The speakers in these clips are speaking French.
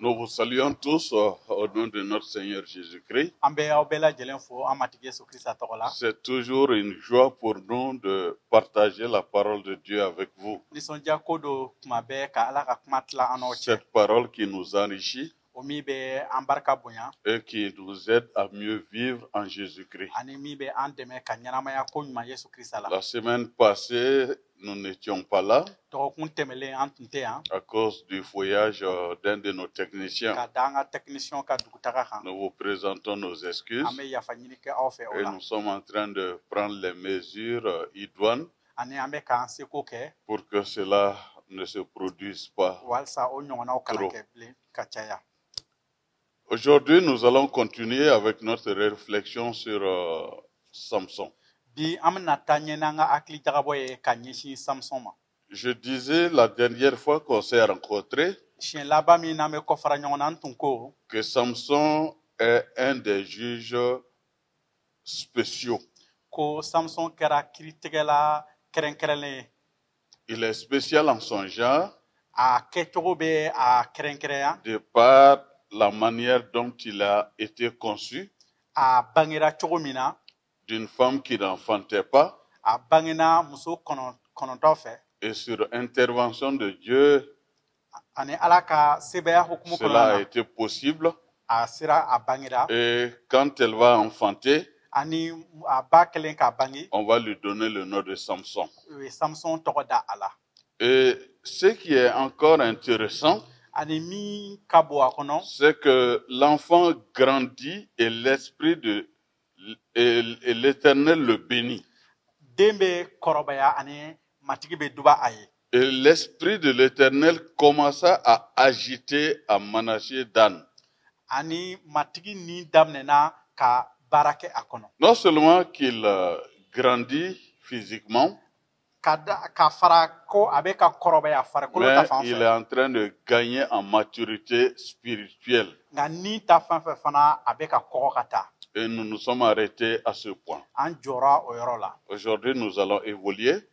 Nous vous saluons tous au nom de notre Seigneur Jésus-Christ. C'est toujours une joie pour nous de partager la parole de Dieu avec vous. Cette parole qui nous enrichit et qui nous aide à mieux vivre en Jésus-Christ. La semaine passée, nous n'étions pas là à cause du voyage d'un de nos techniciens. Nous vous présentons nos excuses et nous sommes en train de prendre les mesures idoines pour que cela ne se produise pas trop. Aujourd'hui, nous allons continuer avec notre réflexion sur Samson. Je disais la dernière fois qu'on s'est rencontrés que Samson est un des juges spéciaux. Il est spécial en son genre de par la manière dont il a été conçu, d'une femme qui n'enfantait pas, et sur intervention de Dieu, cela a été possible. Et quand elle va enfanter, on va lui donner le nom de Samson. Et ce qui est encore intéressant, c'est que l'enfant grandit et l'esprit de et l'Éternel le bénit. Et l'esprit de l'Éternel commença à agiter à Manassé Dan. Non seulement qu'il grandit physiquement, mais il est en train de gagner en maturité spirituelle. Et nous nous sommes arrêtés à ce point. Aujourd'hui, nous allons évoluer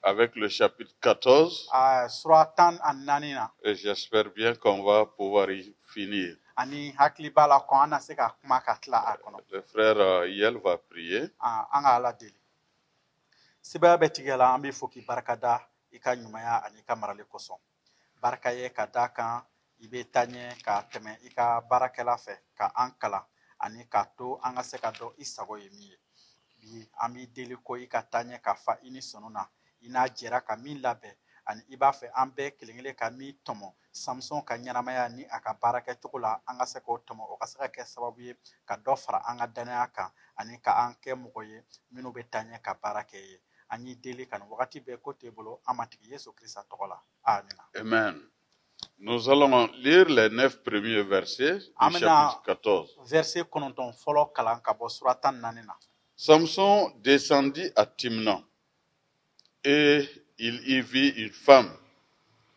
avec le chapitre 14. Et j'espère bien qu'on va pouvoir y finir. Le frère Yel va prier. Ani ka to an ka se ka dɔn i sago ye min ye bi an b'i deli ko i ka taa ɲɛ ka fa i ni sɔnna na i n'a jɛra ka min labɛn ani i b'a fɛ an bɛɛ kelen kelen ka min tɔmɔ Samson ka ɲɛnamaya ni a ka baarakɛcogo la an ka se k'o tɔmɔ o ka se ka kɛ sababu ye ka dɔ fara an ka danaya kan ani ka an kɛ mɔgɔ ye minnu bɛ taa ɲɛ ka baara kɛ ye an y'i deli ka nin wagati bɛɛ ko t'e bolo an matigi Yesu Kirista tɔgɔ la amina. Amen. Nous allons lire les 9 premiers versets du chapitre 14. Samson descendit à Timna et il y vit une femme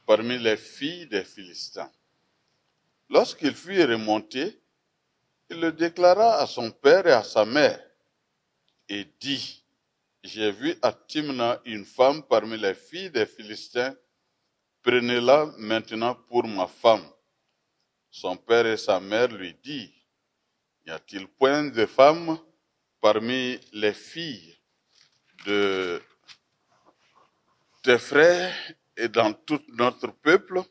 parmi les filles des Philistins. Lorsqu'il fut remonté, il le déclara à son père et à sa mère et dit: j'ai vu à Timna une femme parmi les filles des Philistins. Prenez-la maintenant pour ma femme. Son père et sa mère lui dirent: n'y a-t-il point de femme parmi les filles de tes frères et dans tout notre peuple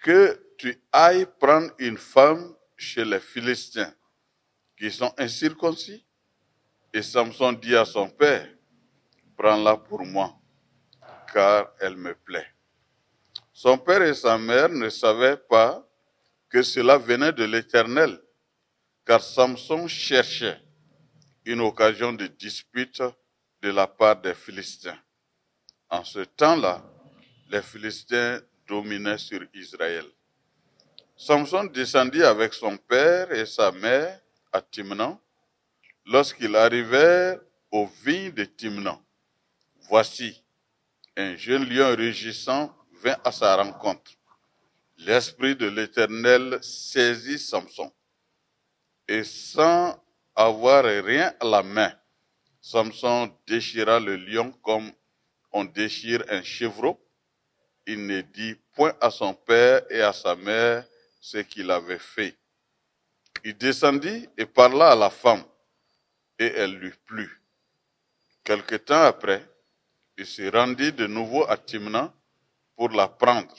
que tu ailles prendre une femme chez les Philistins qui sont incirconcis? Et Samson dit à son père: prends-la pour moi, car elle me plaît. Son père et sa mère ne savaient pas que cela venait de l'Éternel, car Samson cherchait une occasion de dispute de la part des Philistins. En ce temps-là, les Philistins dominaient sur Israël. Samson descendit avec son père et sa mère à Timna. Lorsqu'ils arrivèrent aux vignes de Timna, voici, un jeune lion rugissant vint à sa rencontre. L'esprit de l'Éternel saisit Samson. Et sans avoir rien à la main, Samson déchira le lion comme on déchire un chevreau. il ne dit point à son père et à sa mère ce qu'il avait fait. Il descendit et parla à la femme, et elle lui plut. Quelque temps après, il se rendit de nouveau à Timna pour la prendre,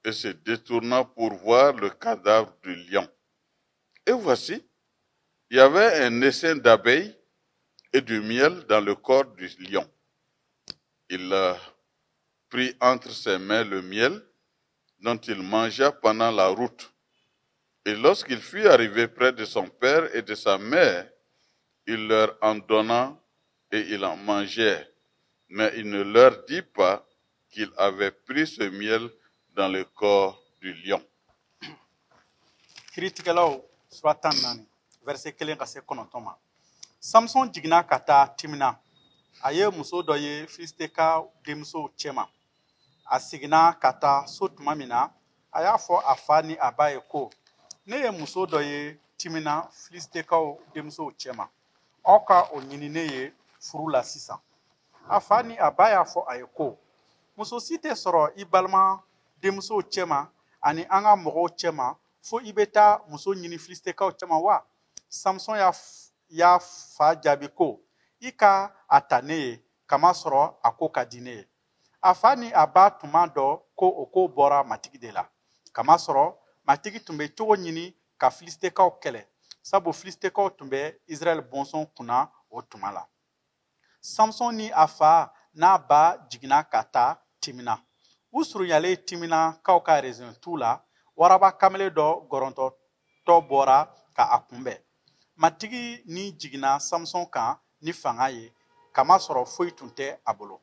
et se détourna pour voir le cadavre du lion. Et voici, il y avait un essaim d'abeilles et du miel dans le corps du lion. Il prit entre ses mains le miel dont il mangea pendant la route. Et lorsqu'il fut arrivé près de son père et de sa mère, il leur en donna et ils en mangèrent. Mais il ne leur dit pas qu'il avait pris ce miel dans le corps du lion. Kiritigɛlaw sura 14 verset 1 ka se 9 ma. Samson jiginna ka taa Timina. A ye muso dɔ ye Filisteka denmusow cɛma. A seginna ka taa so tuma min na, a y'a fɔ a fa ni a ba ye ko, ne ye muso dɔ ye Timina Filistekaw denmusow cɛma. Aw ka o ɲini ne ye furu la sisan. A fa ni a ba y'a fɔ a ye ko, muso si tɛ sɔrɔ i balima denmusow cɛma ani an ka mɔgɔw cɛma fo i bɛ taa muso ɲini Filistekaw cɛma wa? Samson y'a fa jaabi ko, i ka a ta ne ye, kamasɔrɔ a ko ka di ne ye. A fa ni a ba tun b'a dɔn ko o ko bɔra matigi de la. Kamasɔrɔ matigi tun bɛ cogo ɲini ka Filistekaw kɛlɛ, sabu Filistekaw tun bɛ Israɛl bɔnsɔn kunna o tuma la. Samson ni a fa n'a ba jiginna ka taa Timina. U surunyalen Timinakaw ka résintu la, waraba kamalen dɔ gɔrɔntɔtɔ bɔra ka a kunbɛn. Matigi ni jiginna Samson kan ni fanga ye, kamasɔrɔ foyi tun tɛ a bolo.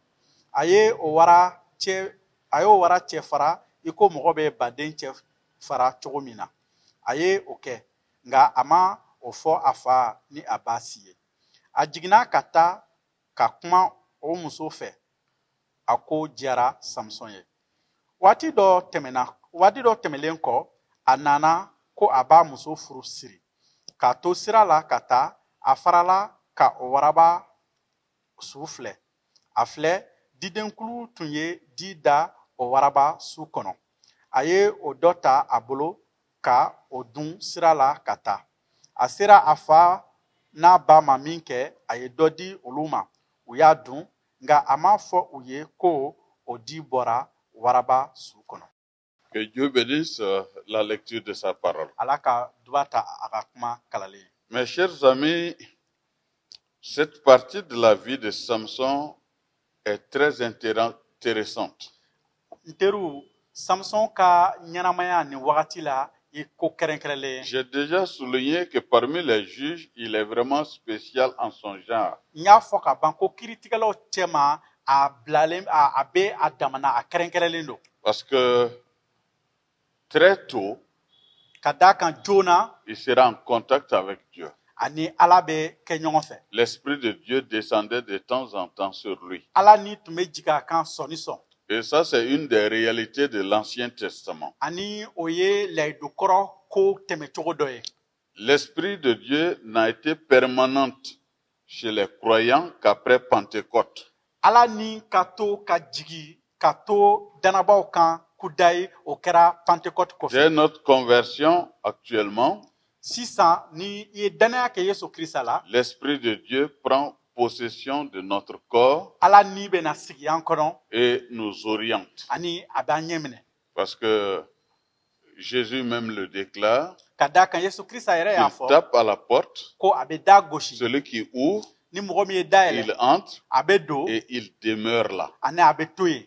A y'o wara cɛ fara i ko mɔgɔ bɛ baden cɛ fara cogo min na. A ye o kɛ, nka a ma o fɔ a fa ni a ba si ye. A jiginna ka taa ka kuma o muso fɛ. A ko diyara Samson ye. Waati dɔ tɛmɛlen kɔ, a nana ko a b'a muso furu siri. K'a to sira la ka taa, a farala ka o waraba su filɛ. A filɛ, didenkulu tun ye di da o waraba su kɔnɔ. A ye o dɔ ta a bolo ka o dun sira la ka taa. A sera a fa n'a ba ma min kɛ, a ye dɔ di olu ma. U y'a dun, nka a m'a fɔ u ye ko o di bɔra waraba su kɔnɔ. Que Dieu bénisse la lecture de sa parole. Ala ka duba ta a ka kuma kalalen. Mes chers amis, cette partie de la vie de Samson est très intéressante. N teriw, Samson ka ɲɛnamaya nin wagati la i ko kɛrɛnkɛrɛnlen. J'ai déjà souligné que parmi les juges, il est vraiment spécial en son genre. N y'a fɔ ka ban ko kiiritigɛlaw cɛma a bɛ a damana a kɛrɛnkɛrɛnlen don. Parce que très tôt, Ka d'a kan joona, il sera en contact avec Dieu. ani Ala bɛ kɛ ɲɔgɔn fɛ. L'Esprit de Dieu descendait de temps en temps sur lui. Ala ni tun bɛ jigin a kan sɔni sɔn. Et ça, c'est une des réalités de l'Ancien Testament. Ani o ye lahidukɔrɔ ko tɛmɛcogo dɔ ye. L'Esprit de Dieu n'a été permanente chez les croyants qu'après Pentecôte. Ala ni ka to ka jigi ka to danabaw kan kuda ye o kɛra Pentecôte kɔfɛ. Dès notre conversion actuellement, Sisan ni i ye danaya kɛ Yesu Kirisa la, l'Esprit de Dieu prend possession de notre corps Ala ni bɛna sigi an kɔnɔ et nous oriente. ani a b'an ɲɛ minɛ. Parce que Jésus même le déclare, Ka d'a kan Yesu Kirisa yɛrɛ y'a il fɔ tape à la porte, ko a bɛ da gosi. celui qui ouvre, Ni mɔgɔ min ye da il yɛlɛ, entre a bɛ don et il demeure là. ani a bɛ to yen.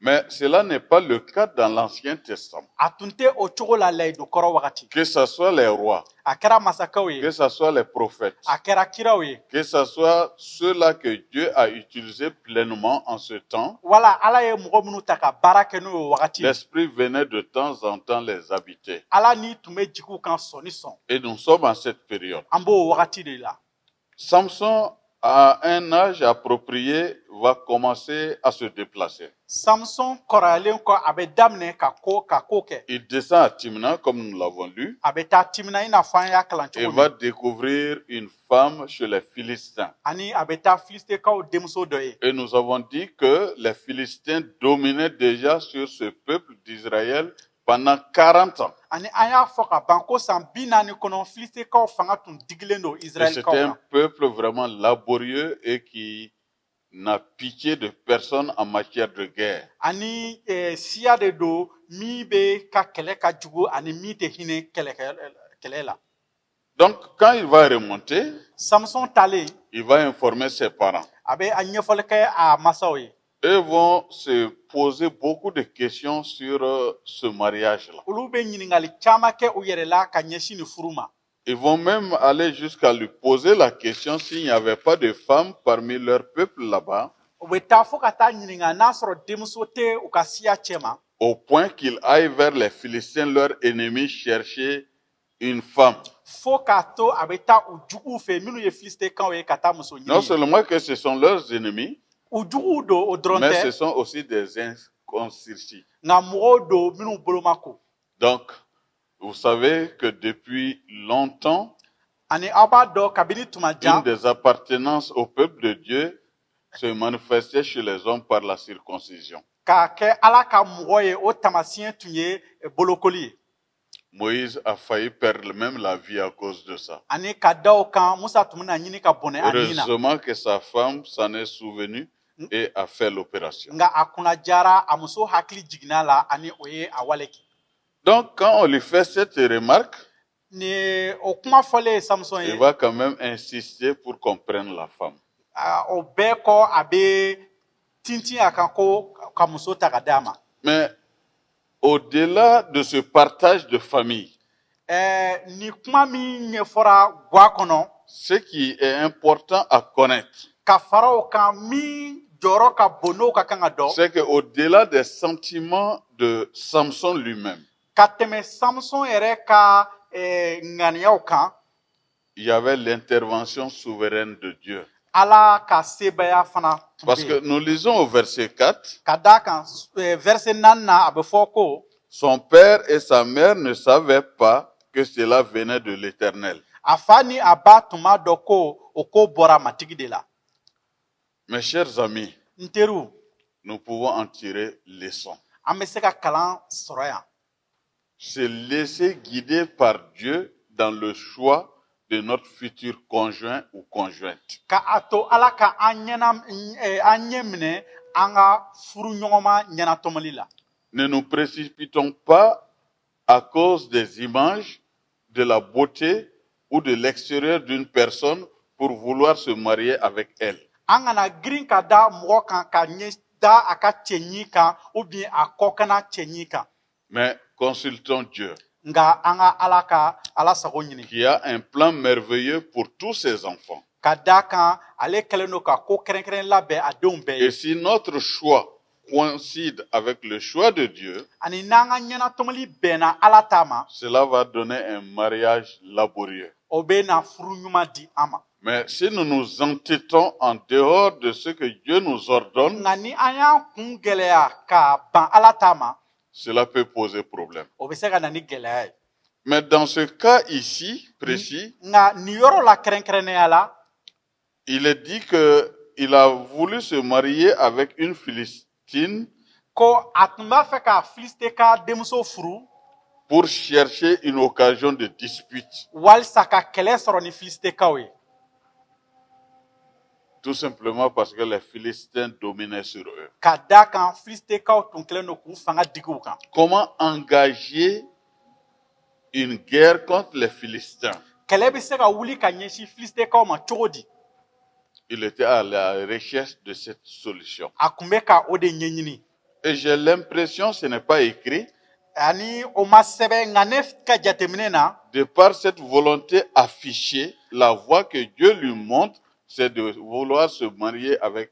Mais cela n'est pas le cas dans l'Ancien Testament. A tun tɛ o cogo la lahidukɔrɔ wagati. Que ce soit les rois, A kɛra masakɛw ye, que ce soit les prophètes, a kɛra kiraw ye, que ce soit ceux-là que Dieu a utilisés pleinement en ce temps, wala Ala ye mɔgɔ minnu ta ka baara kɛ n'o ye wagati. l'Esprit venait de temps en temps les habiter. Ala ni tun bɛ jigi u kan sɔni sɔn. Et nous sommes en cette période. An b'o wagati de la. Samson à un âge approprié, va commencer à se déplacer. Samson kɔrɔyalen kɔ a bɛ daminɛ ka ko kɛ. Il descend à Timna, comme nous l'avons lu, A bɛ taa Timina i n'a fɔ an y'a kalan et cogo va min. découvrir une femme chez les Philistins. Ani a bɛ taa Filistekaw denmuso dɔ ye. Et nous avons dit que les Philistins dominaient déjà sur ce peuple d'Israël pendant 40 ans. Ani an y'a fɔ ka ban ko san 40 kɔnɔ Filistekaw fanga tun digilen don Et Israël c'était kaw un kan. peuple vraiment laborieux et qui n'a pitié de personne en matière de guerre. Ani siya de don min bɛ ka kɛlɛ ka jugu ani min tɛ hinɛ kɛlɛ la. Donc, quand il va remonter, Samson talen il va informer ses parents. a bɛ a ɲɛfɔli kɛ a masaw ye. Eux vont se poser beaucoup de questions sur ce mariage-là. Olu bɛ ɲininkali caman kɛ u yɛrɛ la ka ɲɛsin nin furu ma. Ils vont même aller jusqu'à lui poser la question s'il n'y avait pas de femmes parmi leur peuple là-bas, U bɛ taa fo ka taa ɲininka n'a sɔrɔ denmuso tɛ u ka siya cɛ ma. au point qu'il aille vers les Philistins, leurs ennemis, chercher une femme. Fo k'a to a bɛ taa u juguw fɛ minnu ye Filistekaw ye ka taa muso Non ɲini ye. seulement que ce sont leurs ennemis, U juguw don o dɔrɔn mais ce tɛ sont aussi des incirconcis. nka mɔgɔw don minnu bolo ma ko. Donc, vous savez que depuis longtemps, Ani aw b'a dɔn kabini tuma une jan des appartenances au peuple de Dieu se manifestait chez les hommes par la circoncision. k'a kɛ Ala ka mɔgɔ ye o taamasiyɛn tun ye bolokoli ye. Moïse a failli perdre même la vie à cause de ça. Ani ka da o kan Musa tun bɛna ɲini ka bɔnɛ a nin na. Heureusement que sa femme s'en est souvenue et a fait l'opération. Nka a kunna jara a muso hakili jiginna a la ani o ye a wale kɛ. Donc, quand on lui fait cette remarque, Nin ye o kuma fɔlen ye Samson il ye. va quand même insister pour qu'on prenne la femme. O bɛɛ kɔ a bɛ tintin a kan ko ka muso ta ka d'a ma. Mais au-delà de ce partage de famille, Ni kuma min ɲɛfɔra guwa kɔnɔ ce qui est important à connaître, ka fara o kan min jɔyɔrɔ ka bon n'o ka kan ka dɔn c'est qu'au-delà des sentiments de Samson lui-même, ka tɛmɛ Samson yɛrɛ ka ŋaniyaw kan il y avait l'intervention souveraine de Dieu. Ala ka sebaya fana tun Parce bɛ que yen. nous lisons au verset 4, Ka d'a kan verset 4 na a bɛ fɔ ko son père et sa mère ne savaient pas que cela venait de l'Éternel. a fa ni a ba tun b'a dɔn ko o ko bɔra matigi de la. Mes chers amis, N teriw nous pouvons en tirer leçon. an bɛ se ka kalan sɔrɔ yan. Se laisser guider par Dieu dans le choix de notre futur conjoint ou conjointe. Ka a to Ala ka an ɲɛ minɛ an ka furu ɲɔgɔnma ɲɛnatɔmɔli la. Ne nous précipitons pas à cause des images, de la beauté ou de l'extérieur d'une personne pour vouloir se marier avec elle. An kana girin ka da mɔgɔ kan ka ɲɛ da a ka cɛɲi kan ou bien a kɔ kana cɛɲi kan. Mais consultons Dieu, Nka an ka Ala ka Ala sago ɲini. qui a un plan merveilleux pour tous ses enfants. Ka d'a kan ale kɛlen don ka ko kɛrɛnkɛrɛn labɛn a denw bɛɛ Et ye. si notre choix coïncide avec le choix de Dieu, Ani n'an ka ɲɛnatɔmɔli bɛnna Ala ta ma, cela va donner un mariage laborieux. o bɛ na furu ɲuman di an ma. Mais si nous nous entêtons en dehors de ce que Dieu nous ordonne, Nka ni an y'an kun gɛlɛya ka ban Ala ta ma, cela peut poser problème. o bɛ se ka na ni gɛlɛya ye. Mais dans ce cas ici, précis, Nka nin yɔrɔ la kɛrɛnkɛrɛnnenya la, il est dit qu'il a voulu se marier avec une Philistine ko a tun b'a fɛ ka Filisteka denmuso furu pour chercher une occasion de dispute. walisa ka kɛlɛ sɔrɔ ni Filistekaw ye. Tout simplement parce que les Philistins dominaient sur eux. Ka d'a kan Filistekaw tun kɛlen don k'u fanga digi u kan. Comment engager une guerre contre les Philistins? Kɛlɛ bɛ se ka wuli ka ɲɛsin Filistekaw ma cogo di? Il était à la recherche de cette solution. A tun bɛ ka o de ɲɛɲini. Et j'ai l'impression, ce n'est pas écrit, Ani o ma sɛbɛn nka ne ka jateminɛ na de par cette volonté affichée, la voie que Dieu lui montre, c'est de vouloir se marier avec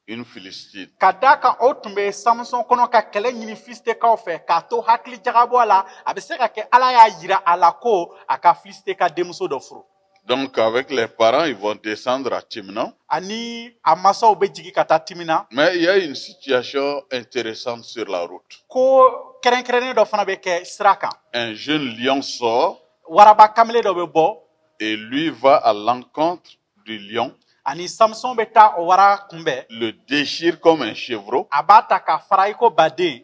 une Philistine. ka d'a kan o tun bɛ Samson kɔnɔ ka kɛlɛ ɲini Filistekaw fɛ k'a to hakili jagabɔ a la a bɛ se ka kɛ Ala y'a yira a la ko a ka Filisteka denmuso dɔ furu. Donc avec les parents, ils vont descendre à Timna. ani a masaw bɛ jigi ka taa Timina. Mais il y a une situation intéressante sur la route. Ko kɛrɛnkɛrɛnnen dɔ fana bɛ kɛ sira kan. Un jeune lion sort Waraba kamalen dɔ bɛ bɔ et lui va à l'encontre du lion, ani Samson bɛ taa o wara kunbɛn. le déchire comme un chevreau A b'a ta k'a fara i ko baden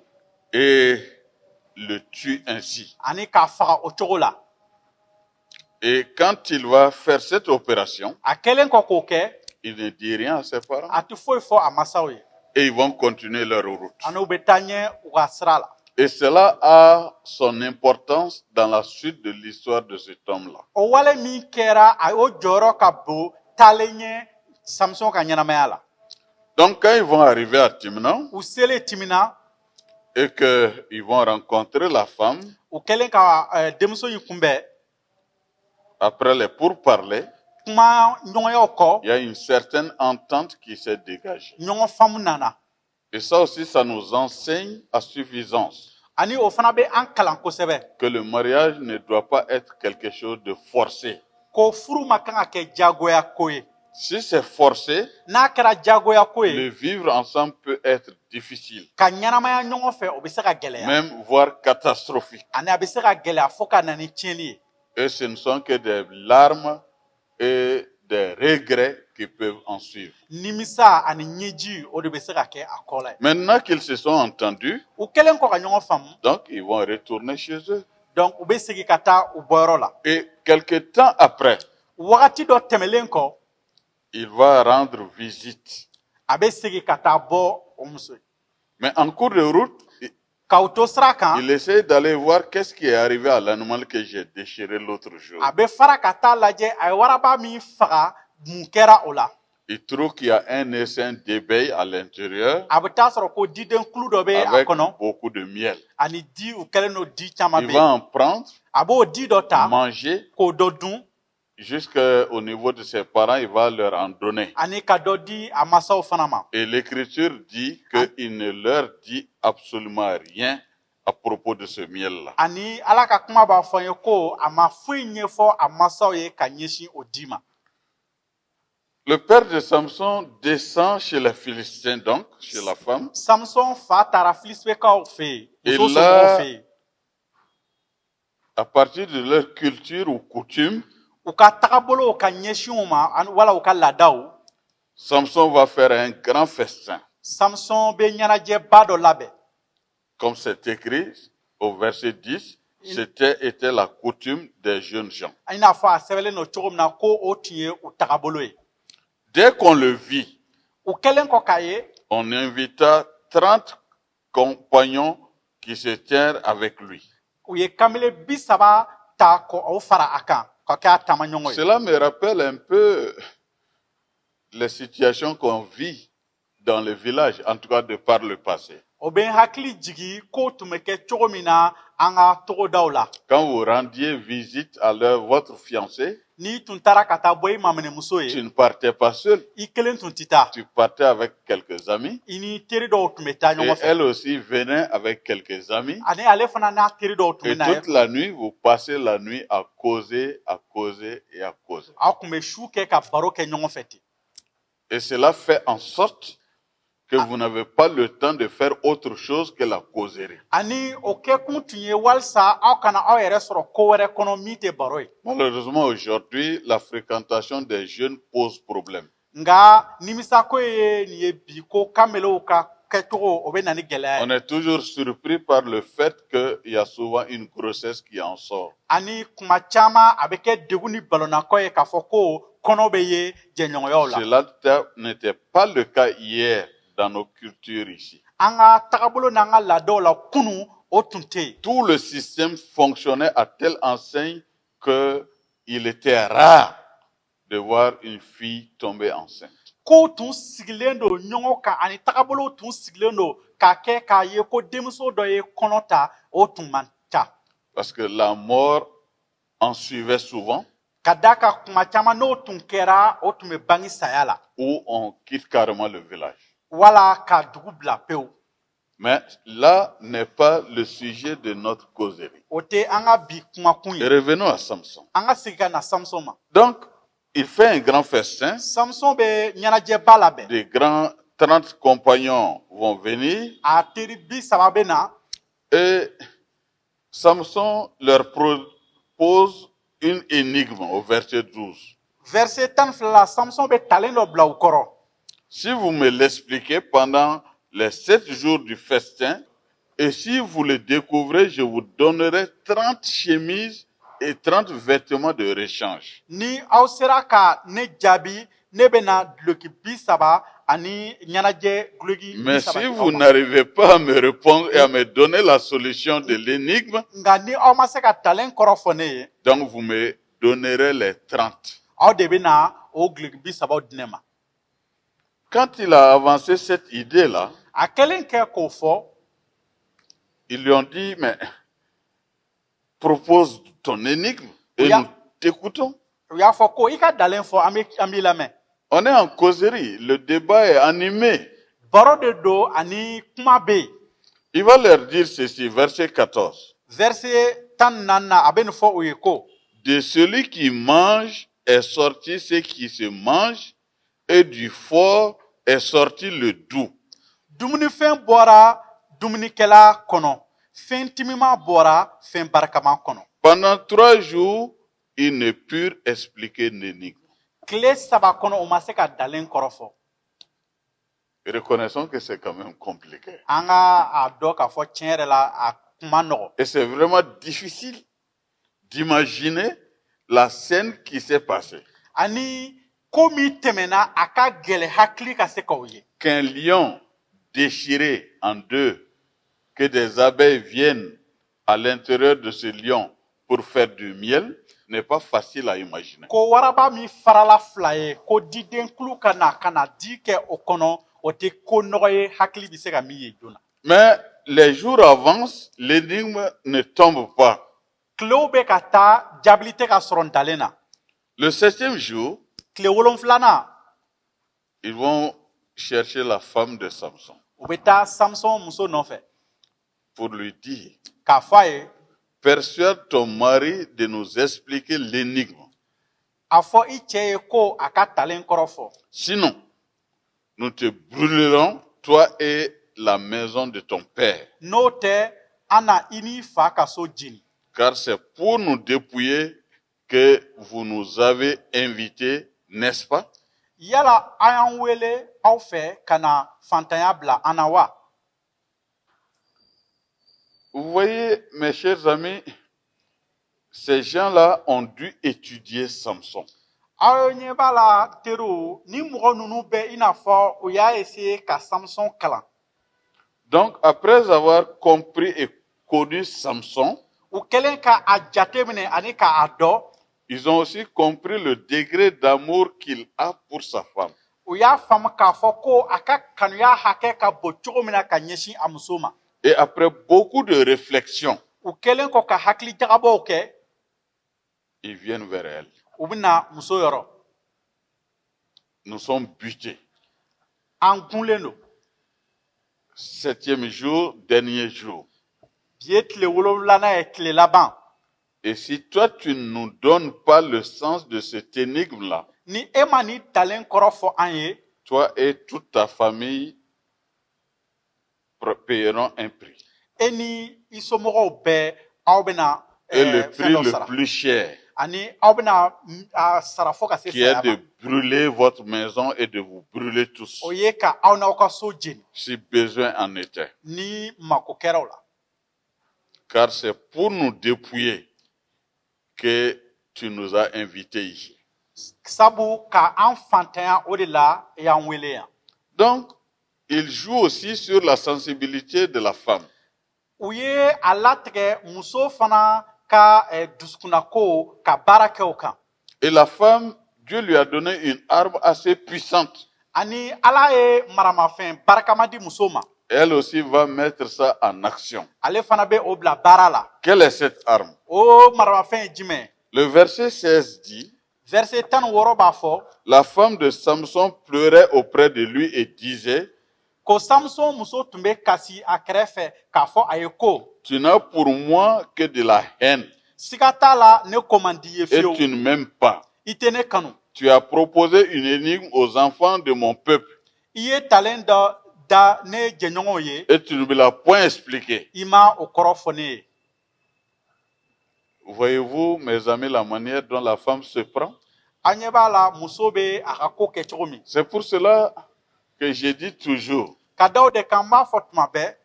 et le tue ainsi. ani k'a faga o cogo la. Et quand il va faire cette opération, A kɛlen kɔ k'o kɛ, il ne dit rien à ses parents a tɛ foyi fɔ a masaw ye. et ils vont continuer leur route. Ani u bɛ taa ɲɛ u ka sira la. Et cela a son importance dans la suite de l'histoire de cet homme-là. O wale min kɛra a o jɔyɔrɔ ka bon taalen ɲɛ Samson ka ɲɛnamaya la. Donc quand ils vont arriver à Timna U selen Timina, et qu'ils vont rencontrer la femme, u kɛlen ka denmuso in kunbɛn. après les pourparlers, Kuma ɲɔgɔnyaw kɔ, il y a une certaine entente qui s'est dégagée. ɲɔgɔn faamu nana. Et ça aussi, ça nous enseigne à suffisance Ani o fana bɛ an kalan kosɛbɛ. que le mariage ne doit pas être quelque chose de forcé. Ko furu ma kan ka kɛ jagoya ko ye. Si c'est forcé, N'a kɛra jagoya ko ye, le vivre ensemble peut être difficile, ka ɲɛnamaya ɲɔgɔn fɛ o bɛ se ka gɛlɛya. même voire catastrophique. Ani a bɛ se ka gɛlɛya fo ka na ni tiɲɛni ye. Et ce ne sont que des larmes et des regrets qui peuvent en suivre. Nimisa ani ɲɛji o de bɛ se ka kɛ a kɔ la ye. Maintenant qu'ils se sont entendus, U kɛlen kɔ ka ɲɔgɔn faamu, donc ils vont retourner chez eux. donc u bɛ segin ka taa u bɔyɔrɔ la. Et quelque temps après, Wagati dɔ tɛmɛlen kɔ, il va rendre visite. a bɛ segin ka taa bɔ o muso ye. Mais en cours de route, K'aw to sira kan, il essaie d'aller voir qu'est-ce qui est arrivé à l'animal que j'ai déchiré l'autre jour. a bɛ fara ka taa lajɛ a ye waraba min faga mun kɛra o la. Il trouve qu'il y a un essaim d'éveil à l'intérieur A bɛ taa sɔrɔ ko diden kulu dɔ bɛ a avec kɔnɔ beaucoup de miel. ani di u kɛlen don di caman Il bɛ va yen. en prendre, A b'o di dɔ ta manger, k'o dɔ dun jusqu'au niveau de ses parents, il va leur en donner. ani ka dɔ di a masaw fana ma. Et l'Écriture dit qu'il ne leur dit absolument rien à propos de ce miel-là. Ani Ala ka kuma b'a fɔ n ye ko a ma foyi ɲɛfɔ a masaw ye ka ɲɛsin o di ma. Le père de Samson descend chez les Philistins, donc, chez la femme. Samson fa taara Filisitikaw fɛ yen, Et muso là- somɔgɔw fɛ yen. À partir de leur culture ou coutume, U ka tagabolow ka ɲɛsin u ma ani wala u ka laadaw. Samson va faire un grand festin, Samson bɛ ɲɛnajɛba dɔ labɛn. comme c'est écrit au verset 10. Était la coutume des jeunes gens. I n'a fɔ a sɛbɛnlen don cogo min na ko o tun ye u tagabolo ye. Dès qu'on le vit, U kɛlen kɔ k'a ye, on invita 30 compagnons qui se tiennent avec lui. u ye kamalen 30 ta k'o fara a kan ka kɛ a taamaɲɔgɔn ye. Cela me rappelle un peu les situations qu'on vit dans les villages, en tout cas de par le passé. O bɛ n hakili jigi ko tun bɛ kɛ cogo min na an ka togodaw la. Quand vous rendiez visite à votre fiancé, N'i tun taara ka taa bɔ i maminɛmuso tu ye, ne partais pas seul, i kelen tun tɛ taa. tu partais avec quelques amis. I ni teri dɔw tun bɛ taa Et ɲɔgɔn fɛ. elle aussi venait avec quelques amis. Ani ale fana n'a teri dɔw tun Et bɛ na ye. toute la nuit, vous passez la nuit à causer, à causer et à causer. Aw tun bɛ su kɛ ka baro kɛ ɲɔgɔn fɛ ten. Et cela fait en sorte que vous n'avez pas le temps de faire autre chose que la causerie. Ani o kɛkun tun ye walasa aw kana aw yɛrɛ sɔrɔ ko wɛrɛ kɔnɔ min tɛ baro ye. Malheureusement, aujourd'hui, la fréquentation des jeunes pose problème. Nka nimisako ye nin ye bi ko kamelew ka kɛcogo o bɛ na ni gɛlɛya On ye. est toujours surpris par le fait qu'il y a souvent une grossesse qui en sort. Ani kuma caman a bɛ kɛ degun ni balɔnakɔ ye k'a fɔ ko kɔnɔ bɛ ye jɛɲɔgɔnyaw la. Cela n'était pas le cas hier dans nos cultures ici. An ka tagabolo n'an ka laadaw la kunun o tun tɛ yen. Tout le système fonctionnait à telle enseigne qu'il était rare de voir une fille tomber enceinte. Kow tun sigilen don ɲɔgɔn kan ani tagabolow tun sigilen don k'a kɛ k'a ye ko denmuso dɔ ye kɔnɔ ta o tun man ca. Parce que la mort en suivait souvent, Ka d'a kan kuma caman n'o tun kɛra o tun bɛ bange saya la ou on quitte carrément le village. wala ka dugu bila pewu. Mais là n'est pas le sujet de notre causerie. O tɛ an ka bi kumakun Et ye. revenons à Samson. An ka segin ka na Samson ma. Donc, il fait un grand festin. Samson be ɲɛnajɛba labɛn. Des grands 30 compagnons vont venir. A teri 30 bɛ na. Et Samson leur propose une énigme au verset 12. Verset 12 la Samson bɛ talen dɔ bila u kɔrɔ. Si vous me l'expliquez pendant les 7 jours du festin, et si vous le découvrez, je vous donnerai 30 chemises et 30 vêtements de rechange. Ni aw sera ka ne jaabi, ne bɛ na duloki 30 ani ɲɛnajɛ duloki 30. Mais si vous n'arrivez pas à me répondre et à me donner la solution de l'énigme, nka ni aw ma se ka talen kɔrɔ fɔ ne ye, donc vous me donnerez les 30. aw de bɛ na o duloki 30 di ne ma. Quand il a avancé cette idée-là, A kɛlen kɛ k'o fɔ, ils lui ont dit, mais propose ton énigme et Oui, nous t'écoutons. u y'a fɔ ko i ka dalen fɔ an b'i lamɛn. On est en causerie, le débat est animé. Baro de do ani kuma bɛ yen. Il va leur dire ceci, verset 14. Verset 14 a bɛ nin fɔ u ye ko, De celui qui mange est sorti ce qui se mange, et du fort est sorti le doux. dumunifɛn bɔra dumunikɛla kɔnɔ, fɛn timiman bɔra fɛn barikaman kɔnɔ. Pendant 3 jours, ils ne purent expliquer l'énigme. Tile 3 kɔnɔ u ma se ka dalen kɔrɔ fɔ. Reconnaissons que c'est quand même compliqué. An ka a dɔn k'a fɔ tiɲɛ yɛrɛ la a kuma nɔgɔ. Et c'est vraiment difficile d'imaginer la scène qui s'est passée. Ani ko min tɛmɛna a ka gɛlɛ hakili ka se k'o ye. Qu'un lion déchiré en deux, que des abeilles viennent à l'intérieur de ce lion pour faire du miel, n'est pas facile à imaginer. Ko waraba min farala 2 ye, ko diden kulu ka na di kɛ o kɔnɔ, o tɛ ko nɔgɔ ye hakili bɛ se ka min ye joona. Mais les jours avancent, l'énigme ne tombe pas. Tilew bɛ ka taa, jaabili tɛ ka sɔrɔ ntalen na. Le 7e jour, Tile 7nan, ils vont chercher la femme de Samson u bɛ taa Samson muso nɔfɛ pour lui dire, k'a fɔ a ye, persuade ton mari de nous expliquer l'énigme. a fɔ i cɛ ye ko a ka talen kɔrɔ fɔ. Sinon, nous te brûlerons, toi et la maison de ton père. N'o tɛ, an na i n'i fa ka so jeni. Car c'est pour nous dépouiller que vous nous avez invités, n'est-ce pas? Yala an y'an wele aw fɛ ka na fantanya bila an na wa? Vous voyez, mes chers amis, ces gens-là ont dû étudier Samson. Aw ɲɛ b'a la teriw, ni mɔgɔ ninnu bɛ i n'a fɔ u y'a essayer ka Samson kalan. Donc, après avoir compris et connu Samson, U kɛlen ka a jateminɛ ani ka a dɔn, ils ont aussi compris le degré d'amour qu'il a pour sa femme. u y'a faamu k'a fɔ ko a ka kanuya hakɛ ka bon cogo min na ka ɲɛsin a muso ma. Et après beaucoup de réflexion, U kɛlen kɔ ka hakili jagabɔw kɛ, ils viennent vers elle. u bɛ na muso yɔrɔ. Nous sommes butés. An gunlen don. 7e jour, dernier jour. Bi ye tile 7nan ye, tile laban. Et si toi, tu ne nous donnes pas le sens de cette énigme-là, Ni e ma ni talen kɔrɔ fɔ an ye, toi et toute ta famille paieront un prix. e ni i somɔgɔw bɛɛ aw bɛna Et le prix fɛn dɔ le sara. plus cher, Ani aw bɛna a sara fo ka se qui est saya de ma. brûler votre maison et de vous brûler tous, O ye ka aw n'aw ka so jeni si besoin en était. ni mako kɛra o la. Car c'est pour nous dépouiller que tu nous as invités ici. Sabu ka an fantanya o de la e y'an wele yan. Donc, il joue aussi sur la sensibilité de la femme. U ye a latigɛ muso fana ka dusukunnako ka baara kɛ o kan. Et la femme, Dieu lui a donné une arme assez puissante. Ani Ala ye maramafɛn barikama di muso ma. Elle aussi va mettre ça en action. Ale fana bɛ o bila baara la. Quelle est cette arme? O maramafɛn ye jumɛn? Le verset 16 dit, Verset 16 b'a fɔ, la femme de Samson pleurait auprès de lui et disait, ko Samson muso tun bɛ kasi a kɛrɛfɛ k'a fɔ a ye ko, tu n'as pour moi que de la haine siga t'a la ne ko man di ye et fiyewu, tu ne m'aimes pas. i tɛ ne kanu. tu as proposé une énigme aux enfants de mon peuple I ye talen dɔ da ne jɛɲɔgɔnw ye et tu ne me l'as point expliqué. I ma o kɔrɔ fɔ ne ye. Voyez-vous, mes amis, la manière dont la femme se prend? A ɲɛ b'a la muso bɛ a ka ko kɛ cogo min. C'est pour cela que je dis toujours, Ka da o de kan n b'a fɔ tuma bɛɛ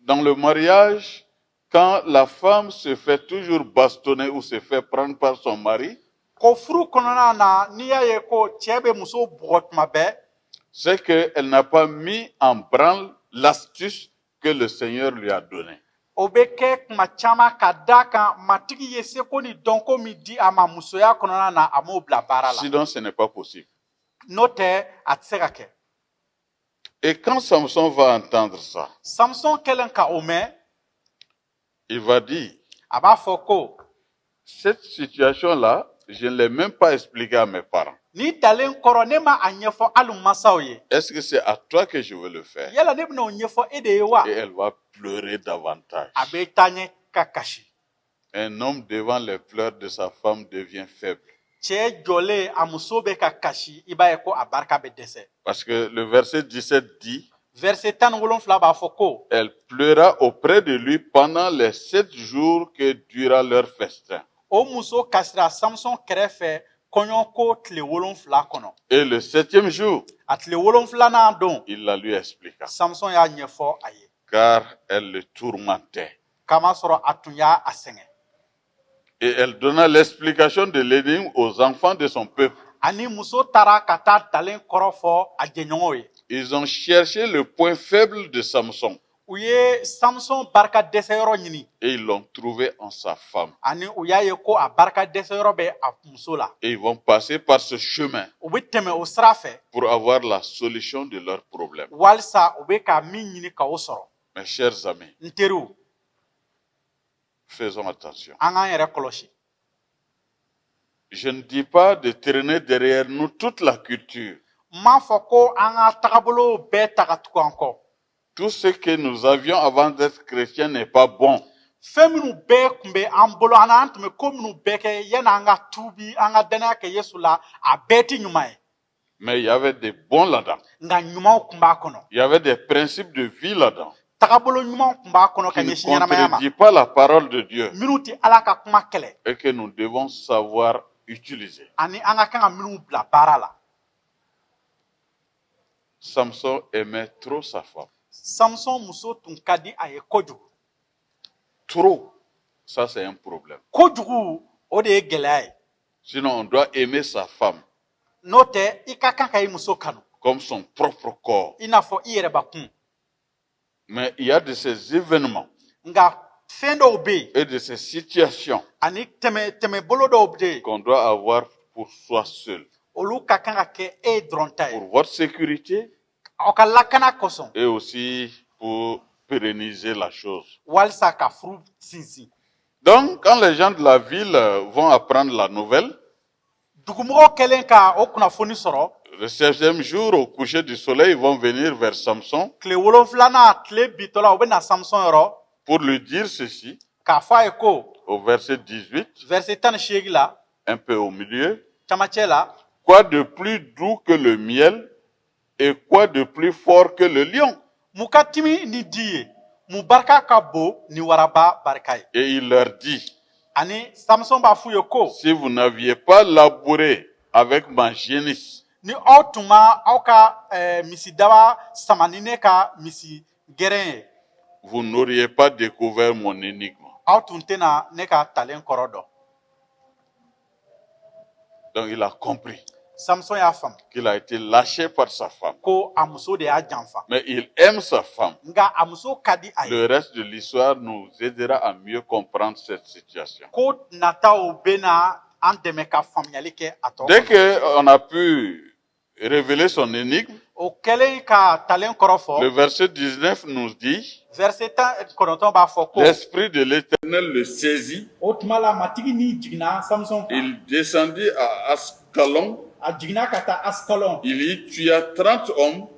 dans le mariage, quand la femme se fait toujours bastonner ou se fait prendre par son mari, ko furu kɔnɔna na n'i y'a ye ko cɛ bɛ muso bugɔ tuma bɛɛ c'est qu'elle n'a pas mis en branle l'astuce que le Seigneur lui a donnée. o bɛ kɛ kuma caman ka da kan matigi ye seko ni dɔnko min di a ma musoya kɔnɔna na a m'o bila baara la. Sinon, ce n'est pas possible. N'o tɛ a tɛ se ka kɛ. Et quand Samson va entendre ça, Samson kɛlen ka o mɛn il va dire, a b'a fɔ ko cette situation-là, je ne l'ai même pas expliqué à mes parents. ni dalen kɔrɔ ne ma a ɲɛfɔ hali n masaw ye. Est-ce que c'est à toi que je veux le faire? Yala ne bɛna o ɲɛfɔ e de ye wa? Et elle va pleurer davantage. A bɛ taa ɲɛ ka kasi. Un homme devant les pleurs de sa femme devient faible. Cɛ jɔlen a muso bɛ ka kasi i b'a ye ko a barika bɛ dɛsɛ. Parce que le verset 17 dit, Verset 17 b'a fɔ ko elle pleura auprès de lui pendant les 7 jours que dura leur festin. o muso kasira Samson kɛrɛfɛ kɔɲɔko tile 7 kɔnɔ. Et le 7e jour, A tile 7nan don il la lui expliqua, Samson y'a ɲɛfɔ a ye. car elle le tourmentait. Kamasɔrɔ a tun y'a sɛgɛn. Et elle donna l'explication de l'énigme aux enfants de son peuple. Ani muso taara ka taa dalen kɔrɔ fɔ a jɛɲɔgɔnw ye. Ils ont cherché le point faible de Samson U ye Samson barika dɛsɛyɔrɔ ɲini. et ils l'ont trouvé en sa femme. Ani u y'a ye ko a barika dɛsɛyɔrɔ bɛ a muso la. Et ils vont passer par ce chemin U bɛ tɛmɛ o sira fɛ pour avoir la solution de leurs problèmes. walisa u bɛ ka min ɲini ka o sɔrɔ. Mes chers amis, N teriw, faisons attention. an k'an yɛrɛ kɔlɔsi. Je ne dis pas de traîner derrière nous toute la culture. N m'a fɔ ko an ka tagabolo bɛɛ ta ka tugu an kɔ. Tout ce que nous avions avant d'être chrétiens n'est pas bon. Fɛn minnu bɛɛ tun bɛ an bolo an n'an tun bɛ ko minnu bɛɛ kɛ yanni an ka tuubi an ka danaya kɛ Yesu la a bɛɛ tɛ ɲuman ye. Mais il y avait des bons là-dedans. Nka ɲumanw tun b'a kɔnɔ. Il y avait des principes de vie là-dedans Tagabolo ɲumanw tun b'a kɔnɔ ka qui ne ɲɛsin ɲɛnamaya ma. contredisent pas la parole de Dieu Minnu tɛ Ala ka kuma kɛlɛ et que nous devons savoir utiliser. ani an ka kan ka minnu bila baara la. Samson aimait trop sa femme. Samson muso tun ka di a ye kojugu. Trop. Ça, c'est un problème. Kojugu o de ye gɛlɛya ye. Sinon, on doit aimer sa femme N'o tɛ i ka kan ka i muso kanu comme son propre corps. i n'a fɔ i yɛrɛbakun. Mais il y a de ces événements Nka fɛn dɔw bɛ yen et de ces situations ani tɛmɛbolo dɔw bɛ yen qu'on doit avoir pour soi seul. olu ka kan ka kɛ e dɔrɔn ta ye. Pour votre sécurité Aw ka lakana kosɔn et aussi pour pérenniser la chose. walisa ka furu sinsin. Donc, quand les gens de la ville vont apprendre la nouvelle, Dugumɔgɔw kɛlen ka o kunnafoni sɔrɔ le 7e jour, au coucher du soleil, ils vont venir vers Samson tile 7nan tile bitɔla u bɛ na Samson yɔrɔ pour lui dire ceci, k'a fɔ a ye ko au verset 18, verset 18 la un peu au milieu. camancɛ la Quoi de plus doux que le miel et quoi de plus fort que le lion? mun ka timi ni di ye mun barika ka bon ni waraba barika ye. Et il leur dit, Ani Samson b'a f'u ye ko si vous n'aviez pas labouré avec ma génisse, ni aw tun ma aw ka misidaba sama ni ne ka misi gɛrɛn ye vous n'auriez pas découvert mon énigme. aw tun tɛna ne ka talen kɔrɔ dɔn. Donc il a compris Samson y'a faamu qu'il a été lâché par sa femme. ko a muso de y'a janfa. Mais il aime sa femme. Nka a muso ka di a ye. Le reste de l'histoire nous aidera à mieux comprendre cette situation. Ko nataw bɛ na an dɛmɛ ka faamuyali kɛ a tɔ Dès kɔnɔ. qu'on a pu révéler son énigme, O kɛlen ka talen kɔrɔ fɔ le verset 19 nous dit, verset 19 b'a fɔ ko l'Esprit de l'Éternel le saisit. o tuma la matigi ni jiginna Samson kan. Il descendit à Ascalon. A jiginna ka taa Askalon Il y tua 30 hommes,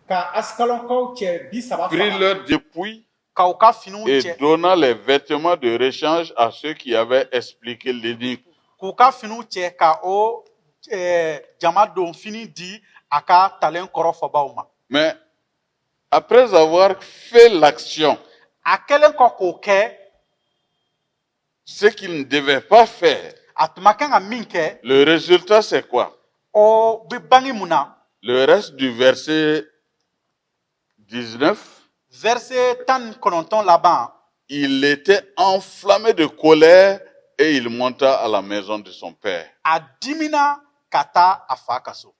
ka Askalonkaw cɛ 30 prit faga leurs dépouilles k'aw ka finiw et cɛ donna les vêtements de rechange à ceux qui avaient expliqué l'énigme. k'u ka finiw cɛ ka o jama don fini di aka talen kɔrɔ fɔbaw ma. Mais après avoir fait l'action, A kɛlen kɔ k'o kɛ, ce qu'il ne devait pas faire, a tun ma kan ka min kɛ, le résultat c'est quoi? o bɛ bange mun na? Le reste du verset 19, Verset 19 laban, il était enflammé de colère et il monta à la maison de son père. a dimina ka taa a fa ka so.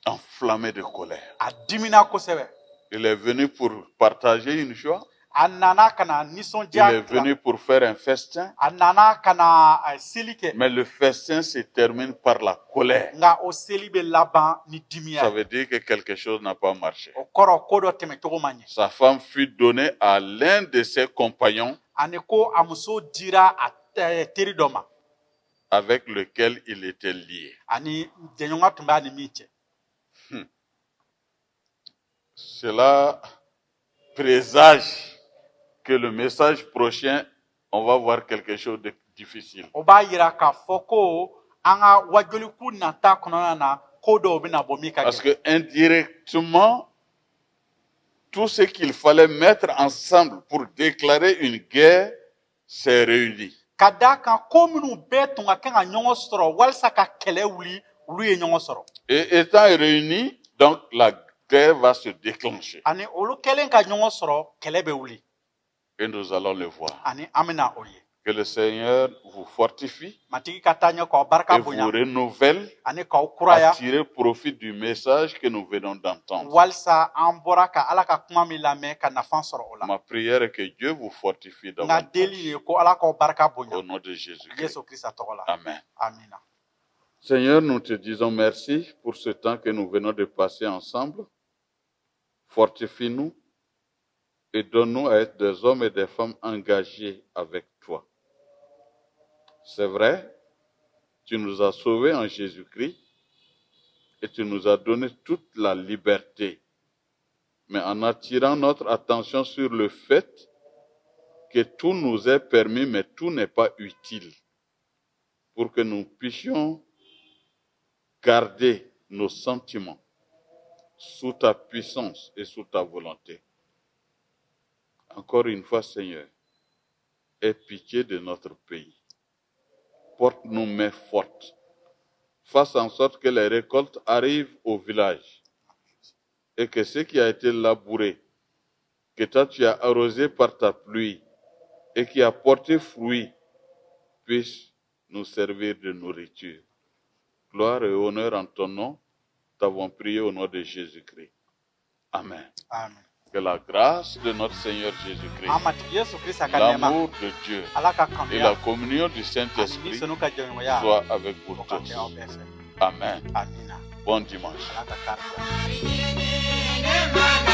Enflammé de colère. A dimina kosɛbɛ. Il est venu pour partager une joie. A nana ka na Il nisɔndiya est venu pour faire un festin. a nana ka na seli kɛ. Mais le festin se termine par la colère. Nka o seli bɛ laban ni dimiya Ça ye. veut dire que quelque chose n'a pas marché. O kɔrɔ ko dɔ tɛmɛcogo ma ɲɛ. Sa femme fut donnée à l'un de ses compagnons Ani ko a muso dira a teri dɔ ma, avec lequel il était lié. ani jɛɲɔgɔn tun b'a ni min cɛ. Cela présage que le message prochain, on va voir quelque chose de difficile. O b'a yira k'a fɔ ko an ka wajoliku nata kɔnɔna na ko dɔw bɛna bɔ min ka Parce gɛlɛn. que indirectement, tout ce qu'il fallait mettre ensemble pour déclarer une guerre s'est réuni. Ka d'a kan ko minnu bɛɛ tun ka kan ka ɲɔgɔn sɔrɔ walasa ka kɛlɛ wuli, olu ye ɲɔgɔn sɔrɔ. Et étant réunis, donc la guerre va se déclencher. Ani olu kɛlen ka ɲɔgɔn sɔrɔ, kɛlɛ bɛ wuli. Et nous allons le voir. Ani an bɛna o ye. Que le Seigneur vous fortifie Matigi ka taa ɲɛ k'aw barika et vous bonya, renouvelle ani k'aw kuraya, à tirer profit du message que nous venons d'entendre. walasa an bɔra ka Ala ka kuma min lamɛn ka nafa sɔrɔ o la. Ma prière est que Dieu vous fortifie Nka davantage. deli ye ko Ala k'aw barika bonya. Au nom de Jésus-Christ. Yesu Krista tɔgɔ la. Amen. Amina. Seigneur, nous te disons merci pour ce temps que nous venons de passer ensemble. Fortifie-nous et donne-nous à être des hommes et des femmes engagés avec toi. C'est vrai, tu nous as sauvés en Jésus-Christ et tu nous as donné toute la liberté. Mais en attirant notre attention sur le fait que tout nous est permis, mais tout n'est pas utile, pour que nous puissions garder nos sentiments sous ta puissance et sous ta volonté. Encore une fois, Seigneur, aie pitié de notre pays. Porte-nous main forte. Fasse en sorte que les récoltes arrivent au village et que ce qui a été labouré, que toi tu as arrosé par ta pluie et qui a porté fruit, puisse nous servir de nourriture. Gloire et honneur en ton nom, t'avons prié au nom de Jésus-Christ. Amen. Amen. Que la grâce de notre Seigneur Jésus-Christ, Matigi Yesu Krista ka nɛɛma, l'amour de Dieu Ala ka et la kanuya, communion du ani Saint-Esprit sɔnni ka jɛɲɔgɔnya, soient avec vous o ka kɛ aw tous. bɛɛ fɛ. Amen. Amina. Bon dimanche. Ala ka kari.